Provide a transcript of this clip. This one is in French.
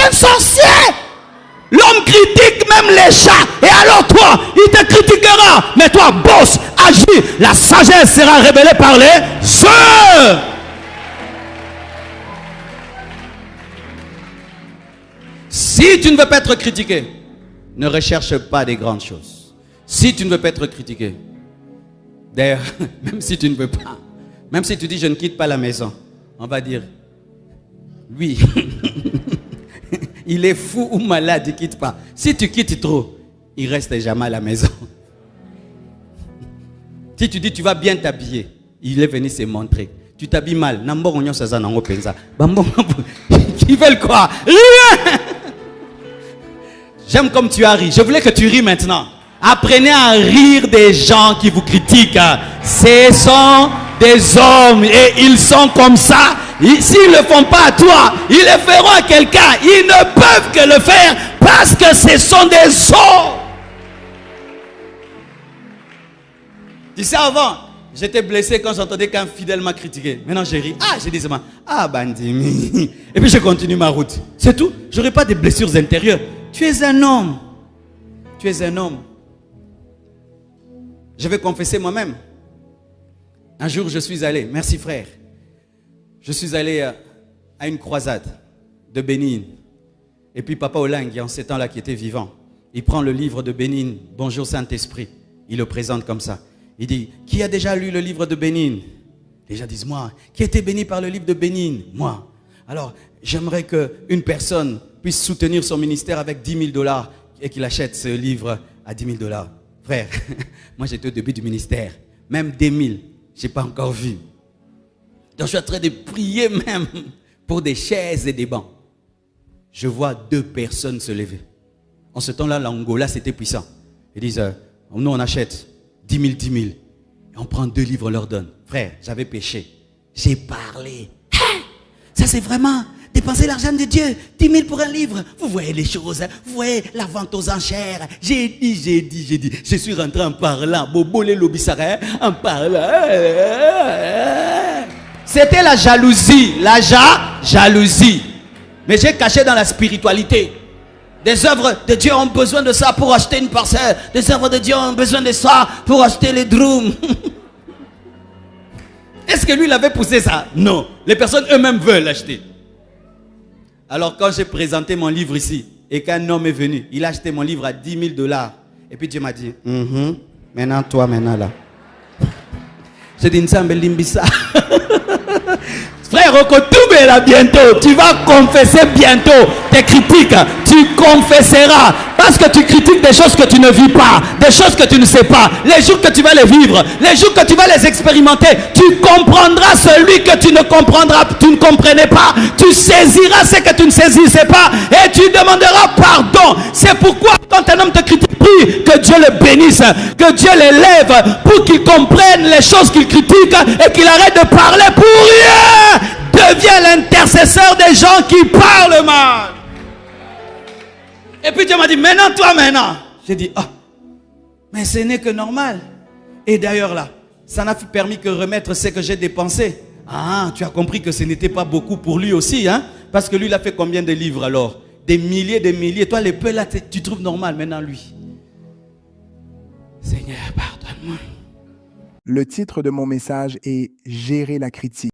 un sorcier. L'homme critique même les chats. Et alors toi, il te critiquera. Mais toi, bosse, agis. La sagesse sera révélée par les œuvres. Si tu ne veux pas être critiqué, ne recherche pas des grandes choses. Si tu ne veux pas être critiqué, d'ailleurs, même si tu ne veux pas, même si tu dis je ne quitte pas la maison, on va dire, oui, il est fou ou malade, il ne quitte pas. Si tu quittes trop, il reste jamais à la maison. Si tu dis tu vas bien t'habiller, il est venu se montrer. Tu t'habilles mal, ils veulent quoi? Rien. J'aime comme tu as ri. Je voulais que tu ris maintenant. Apprenez à rire des gens qui vous critiquent. Ce sont des hommes et ils sont comme ça. S'ils ne le font pas à toi, ils le feront à quelqu'un. Ils ne peuvent que le faire parce que ce sont des hommes. Tu sais, avant, j'étais blessé quand j'entendais qu'un fidèle m'a critiqué. Maintenant, j'ai ri. Ah, j'ai dit seulement, ah, bandimi. Et puis, je continue ma route. C'est tout. Je n'aurai pas de blessures intérieures. Tu es un homme. Tu es un homme. Je vais confesser moi-même. Un jour, je suis allé, merci frère, je suis allé à une croisade de Bénin. Et puis Papa Olang, en ces temps-là, qui était vivant, il prend le livre de Bénin, Bonjour Saint-Esprit. Il le présente comme ça. Il dit, qui a déjà lu le livre de Bénin? Les gens disent, moi. Qui a été béni par le livre de Bénin? Moi. Alors, j'aimerais qu'une personne puisse soutenir son ministère avec 10 000 $ et qu'il achète ce livre à 10 000 $. Frère, moi j'étais au début du ministère. Même des 1000, je n'ai pas encore vu. Donc je suis en train de prier même pour des chaises et des bancs. Je vois 2 personnes se lever. En ce temps-là, l'Angola, c'était puissant. Ils disent, nous on achète 10 000, 10 000. Et on prend 2 livres, on leur donne. Frère, j'avais péché. J'ai parlé. Ça c'est vraiment dépenser l'argent de Dieu. 10 000 pour un livre. Vous voyez les choses. Vous voyez la vente aux enchères. J'ai dit. Je suis rentré en parlant. Bobo les lobissarais. En parlant. C'était la jalousie. La jalousie. Mais j'ai caché dans la spiritualité. Des œuvres de Dieu ont besoin de ça pour acheter une parcelle. Des œuvres de Dieu ont besoin de ça pour acheter les drums. Est-ce que lui, il avait poussé ça? Non. Les personnes eux-mêmes veulent l'acheter. Alors quand j'ai présenté mon livre ici, et qu'un homme est venu, il a acheté mon livre à 10 000 $. Et puis Dieu m'a dit, maintenant toi, maintenant là. J'ai dit, Nsambe Limbisa. Frère, Okotoube là bientôt. Tu vas confesser bientôt tes critiques. Tu confesseras. Parce que tu critiques des choses que tu ne vis pas. Des choses que tu ne sais pas. Les jours que tu vas les vivre. Les jours que tu vas les expérimenter. Tu comprendras celui que tu ne comprendras. Tu ne comprenais pas. Tu saisiras ce que tu ne saisissais pas. Et tu demanderas pardon. C'est pourquoi quand un homme te critique, prie que Dieu le bénisse. Que Dieu l'élève pour qu'il comprenne les choses qu'il critique. Et qu'il arrête de parler pour rien. Deviens l'intercesseur des gens qui parlent mal. Et puis Dieu m'a dit, maintenant toi maintenant. J'ai dit, mais ce n'est que normal. Et d'ailleurs là, ça n'a permis que remettre ce que j'ai dépensé. Ah, tu as compris que ce n'était pas beaucoup pour lui aussi, hein? Parce que lui, il a fait combien de livres alors? Des milliers. Toi, les peu là, tu trouves normal maintenant lui. Seigneur, pardonne-moi. Le titre de mon message est « Gérer la critique ».